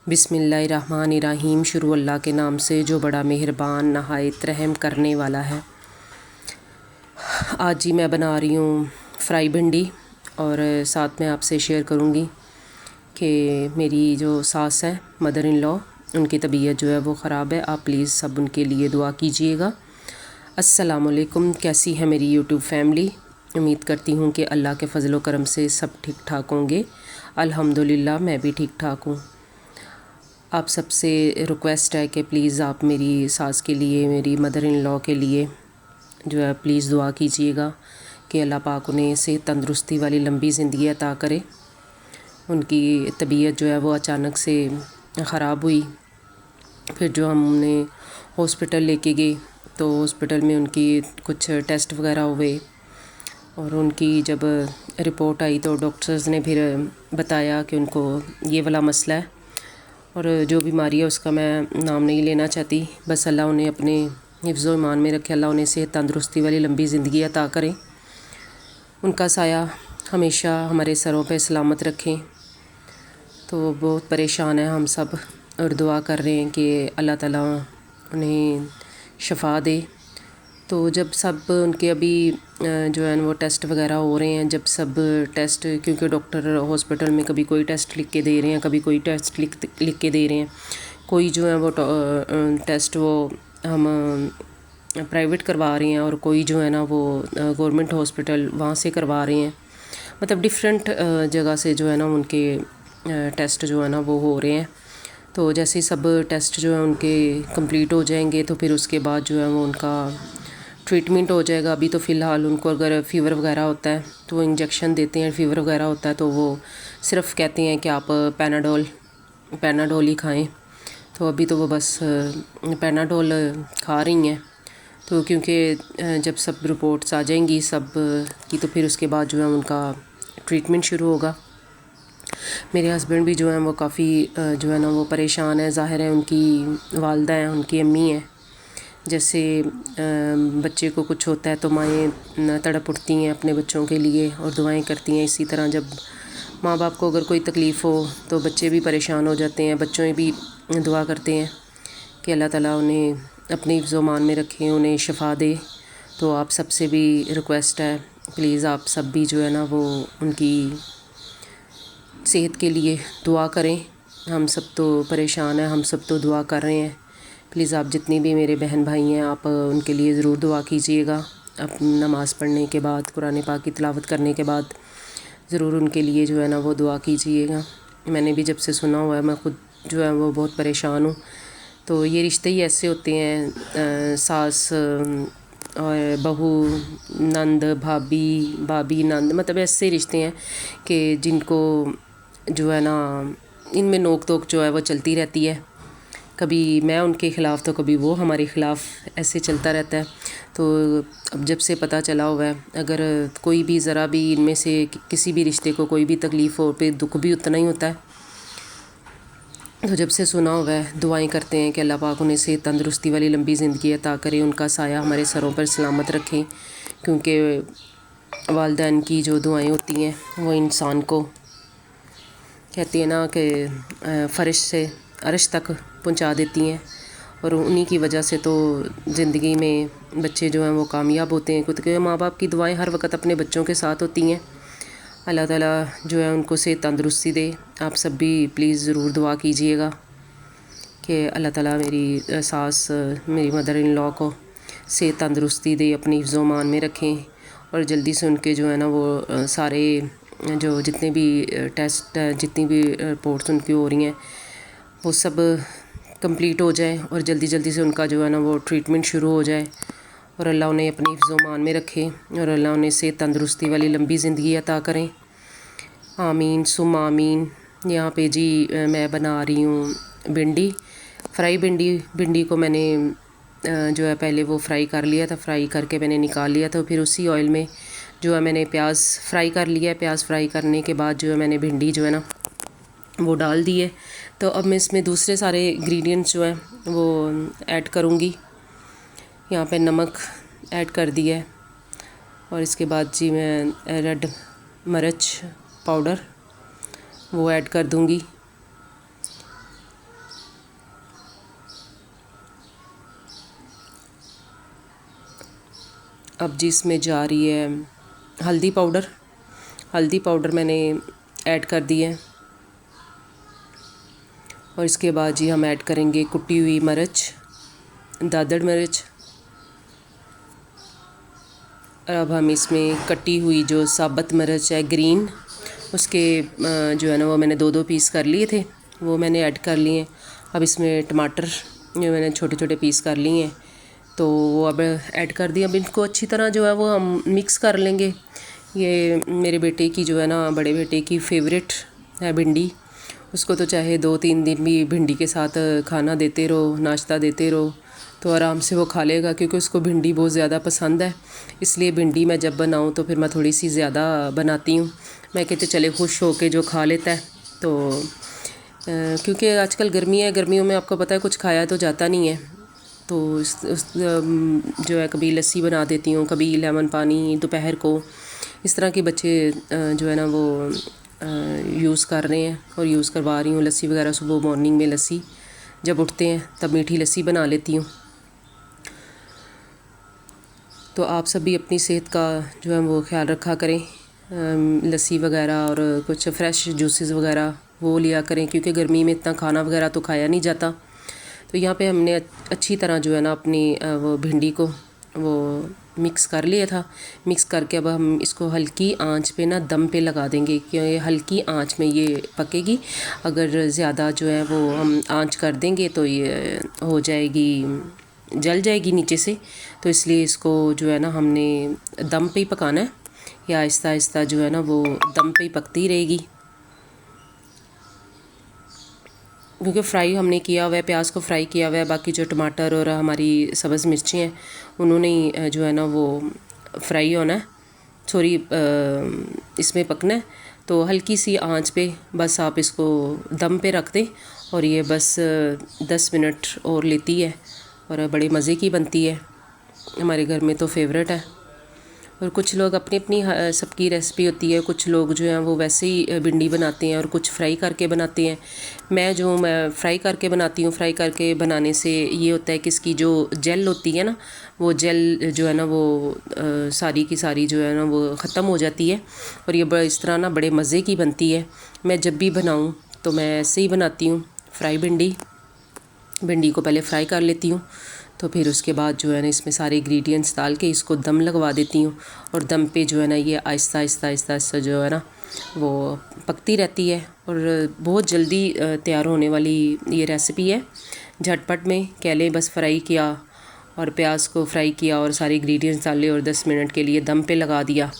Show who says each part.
Speaker 1: बिस्मिल्लाहिर्रहमानिर्रहीम। शुरू अल्लाह के नाम से जो बड़ा मेहरबान नहायत रहम करने वाला है। आज जी मैं बना रही हूँ फ्राई भिंडी और साथ में आपसे शेयर करूँगी कि मेरी जो सास है मदर इन लॉ, उनकी तबीयत जो है वो ख़राब है। आप प्लीज़ सब उनके लिए दुआ कीजिएगा। अस्सलाम वालेकुम। कैसी है मेरी यूट्यूब फैमिली? उम्मीद करती हूँ कि अल्लाह के फ़ज़ल व करम से सब ठीक ठाक होंगे। अल्हम्दुलिल्लाह मैं भी ठीक ठाक हूँ। आप सबसे रिक्वेस्ट है कि प्लीज़ आप मेरी सास के लिए, मेरी मदर इन लॉ के लिए जो है प्लीज़ दुआ कीजिएगा कि अल्लाह पाक उन्हें सेहत तंदरुस्ती वाली लंबी ज़िंदगी अता करे। उनकी तबीयत जो है वो अचानक से ख़राब हुई। फिर जो हमने हॉस्पिटल लेके गए तो हॉस्पिटल में उनकी कुछ टेस्ट वगैरह हुए और उनकी जब रिपोर्ट आई तो डॉक्टर्स ने फिर बताया कि उनको ये वाला मसला है और जो बीमारी है उसका मैं नाम नहीं लेना चाहती। बस अल्लाह उन्हें अपने हिफ्ज़ व ईमान में रखे, अल्लाह उन्हें सेहत तंदरुस्ती वाली लंबी ज़िंदगी अता करें, उनका साया हमेशा हमारे सरों पे सलामत रखें। तो बहुत परेशान है हम सब और दुआ कर रहे हैं कि अल्लाह ताला उन्हें शफ़ा दे। तो जब सब उनके अभी जो है वो टेस्ट वगैरह हो रहे हैं, जब सब टेस्ट, क्योंकि डॉक्टर हॉस्पिटल में कभी कोई टेस्ट लिख के दे रहे हैं, कभी कोई टेस्ट लिख के दे रहे हैं, कोई जो है वो टेस्ट वो हम प्राइवेट करवा रहे हैं और कोई जो है ना वो गवर्नमेंट हॉस्पिटल वहाँ से करवा रहे हैं। मतलब डिफरेंट जगह से जो है ना उनके टेस्ट जो है ना वो हो रहे हैं। तो जैसे सब टेस्ट जो है उनके कंप्लीट हो जाएंगे तो फिर उसके बाद जो है वो उनका ट्रीटमेंट हो जाएगा। अभी तो फ़िलहाल उनको अगर फ़ीवर वगैरह होता है तो वो इंजेक्शन देते हैं, फ़ीवर वगैरह होता है तो वो सिर्फ़ कहते हैं कि आप पैनाडोल ही खाएं। तो अभी तो वो बस पैनाडोल खा रही हैं। तो क्योंकि जब सब रिपोर्ट्स आ जाएंगी सब की तो फिर उसके बाद जो है उनका ट्रीटमेंट शुरू होगा। मेरे हस्बैंड भी जो हैं वो काफ़ी जो है ना वो परेशान है। ज़ाहिर है उनकी वालदा हैं, उनकी अम्मी हैं। जैसे बच्चे को कुछ होता है तो माएँ तड़प उठती हैं अपने बच्चों के लिए और दुआएं करती हैं। इसी तरह जब माँ बाप को अगर कोई तकलीफ़ हो तो बच्चे भी परेशान हो जाते हैं। बच्चों भी दुआ करते हैं कि अल्लाह ताला उन्हें अपनी हिफ्ज़ व ईमान में रखें, उन्हें शफ़ा दे। तो आप सबसे भी रिक्वेस्ट है, प्लीज़ आप सब भी जो है ना वो उनकी सेहत के लिए दुआ करें। हम सब तो परेशान हैं, हम सब तो दुआ कर रहे हैं। प्लीज़ आप जितनी भी मेरे बहन भाई हैं आप उनके लिए ज़रूर दुआ कीजिएगा। अपनी नमाज़ पढ़ने के बाद, कुरान पाक की तिलावत करने के बाद ज़रूर उनके लिए जो है ना वो दुआ कीजिएगा। मैंने भी जब से सुना हुआ है, मैं ख़ुद जो है वो बहुत परेशान हूँ। तो ये रिश्ते ही ऐसे होते हैं, सास और बहू, नंद, भाभी नंद, मतलब ऐसे रिश्ते हैं कि जिनको जो है ना इनमें नोक तोक जो है वो चलती रहती है। कभी मैं उनके ख़िलाफ़ तो कभी वो हमारे ख़िलाफ़, ऐसे चलता रहता है। तो अब जब से पता चला हुआ है, अगर कोई भी ज़रा भी इनमें से किसी भी रिश्ते को कोई भी तकलीफ़ हो पे दुख भी उतना ही होता है। तो जब से सुना हुआ है दुआएं करते हैं कि अल्लाह पाक उन्हें सेहत तंदरुस्ती वाली लंबी ज़िंदगी अता करे, उनका साया हमारे सरों पर सलामत रखें। क्योंकि वालिदैन की जो दुआएं होती हैं वो इंसान को कहती है ना कि फ़र्श से अर्श तक पहुंचा देती हैं और उन्हीं की वजह से तो ज़िंदगी में बच्चे जो हैं वो कामयाब होते हैं। क्योंकि माँ बाप की दुआएं हर वक्त अपने बच्चों के साथ होती हैं। अल्लाह ताला जो है उनको सेहत तंदरुस्ती दे। आप सब भी प्लीज़ ज़रूर दुआ कीजिएगा कि अल्लाह ताला मेरी सास, मेरी मदर इन लॉ को सेहत तंदरुस्ती दे, अपनी हिफ्ज़ व ईमान में रखें और जल्दी से उनके जो है ना वो सारे जो जितने भी टेस्ट, जितनी भी रिपोर्ट्स उनकी हो रही हैं वो सब कंप्लीट हो जाए और जल्दी जल्दी से उनका जो है ना वो ट्रीटमेंट शुरू हो जाए और अल्लाह उन्हें अपनी हिफ्ज़ व ईमान में रखे और अल्लाह उन्हें सेहत तंदरुस्ती वाली लंबी ज़िंदगी अता करें। आमीन सुम आमीन। यहाँ पे जी मैं बना रही हूँ भिंडी, फ्राई भिंडी को मैंने जो है पहले वो फ्राई कर लिया था, फ्राई करके मैंने निकाल लिया था। फिर उसी ऑयल में जो है मैंने प्याज फ्राई कर लिया है। प्याज फ्राई करने के बाद जो है मैंने भिंडी जो है ना वो डाल दी है। तो अब मैं इसमें दूसरे सारे इंग्रेडिएंट्स जो हैं वो ऐड करूँगी। यहाँ पे नमक ऐड कर दिया है और इसके बाद जी मैं रेड मिर्च पाउडर वो ऐड कर दूँगी। अब जी इसमें जा रही है हल्दी पाउडर। हल्दी पाउडर मैंने ऐड कर दी है और इसके बाद जी हम ऐड करेंगे कुटी हुई मिर्च, दादड़ मिर्च। और अब हम इसमें कटी हुई जो साबुत मिर्च है ग्रीन, उसके जो है ना वो मैंने 2-2 पीस कर लिए थे, वो मैंने ऐड कर लिए हैं। अब इसमें टमाटर जो मैंने छोटे छोटे पीस कर लिए हैं तो वो अब ऐड कर दिया। अब इनको अच्छी तरह जो है वो हम मिक्स कर लेंगे। ये मेरे बेटे की जो है ना, बड़े बेटे की फेवरेट है भिंडी। उसको तो चाहे 2-3 दिन भी भिंडी के साथ खाना देते रहो, नाश्ता देते रहो, तो आराम से वो खा लेगा, क्योंकि उसको भिंडी बहुत ज़्यादा पसंद है। इसलिए भिंडी मैं जब बनाऊँ तो फिर मैं थोड़ी सी ज़्यादा बनाती हूँ। मैं कहती चले खुश हो के जो खा लेता है। तो क्योंकि आजकल गर्मी है, गर्मियों में आपको पता है कुछ खाया तो जाता नहीं है, तो जो है कभी लस्सी बना देती हूँ, कभी लेमन पानी दोपहर को। इस तरह के बच्चे जो है ना वो यूज़ कर रहे हैं और यूज़ करवा रही हूँ लस्सी वगैरह। सुबह मॉर्निंग में लस्सी जब उठते हैं तब मीठी लस्सी बना लेती हूँ। तो आप सब भी अपनी सेहत का जो है वो ख्याल रखा करें। लस्सी वगैरह और कुछ फ्रेश जूसेस वगैरह वो लिया करें, क्योंकि गर्मी में इतना खाना वगैरह तो खाया नहीं जाता। तो यहाँ पे हमने अच्छी तरह जो है ना अपनी वो भिंडी को वो मिक्स कर लिया था। मिक्स करके अब हम इसको हल्की आंच पे ना दम पे लगा देंगे, क्योंकि हल्की आंच में ये पकेगी। अगर ज़्यादा जो है वो हम आंच कर देंगे तो ये हो जाएगी, जल जाएगी नीचे से। तो इसलिए इसको जो है ना हमने दम पे ही पकाना है, या आहिस्ता आहिस्ता जो है ना वो दम पे ही पकती रहेगी। क्योंकि फ्राई हमने किया हुआ है, प्याज को फ्राई किया हुआ है, बाकी जो टमाटर और हमारी सब्ज़ मिर्ची हैं उन्होंने ही जो है ना वो फ्राई होना है, सॉरी इसमें पकना है। तो हल्की सी आंच पे बस आप इसको दम पे रख दें और ये बस 10 मिनट और लेती है और बड़े मज़े की बनती है। हमारे घर में तो फेवरेट है। और कुछ लोग अपनी अपनी सबकी रेसिपी होती है। कुछ लोग जो हैं वो वैसे ही भिंडी बनाते हैं और कुछ फ्राई करके बनाते हैं। मैं फ्राई करके बनाती हूँ। फ्राई करके बनाने से ये होता है कि इसकी जो जेल होती है ना, वो जेल जो है ना वो सारी की सारी जो है ना वो ख़त्म हो जाती है और ये इस तरह ना बड़े मज़े की बनती है। मैं जब भी बनाऊँ तो मैं ऐसे ही बनाती हूँ, फ्राई भिंडी को पहले फ्राई कर लेती हूँ, तो फिर उसके बाद जो है ना इसमें सारे इंग्रेडिएंट्स डाल के इसको दम लगवा देती हूँ। और दम पे जो है ना ये आहिस्ता आहिस्ता आहिस्ता आहिस्ता जो है ना वो पकती रहती है। और बहुत जल्दी तैयार होने वाली ये रेसिपी है। झटपट में कह लें, बस फ्राई किया और प्याज को फ्राई किया और सारे इंग्रेडिएंट्स डाले और 10 मिनट के लिए दम पे लगा दिया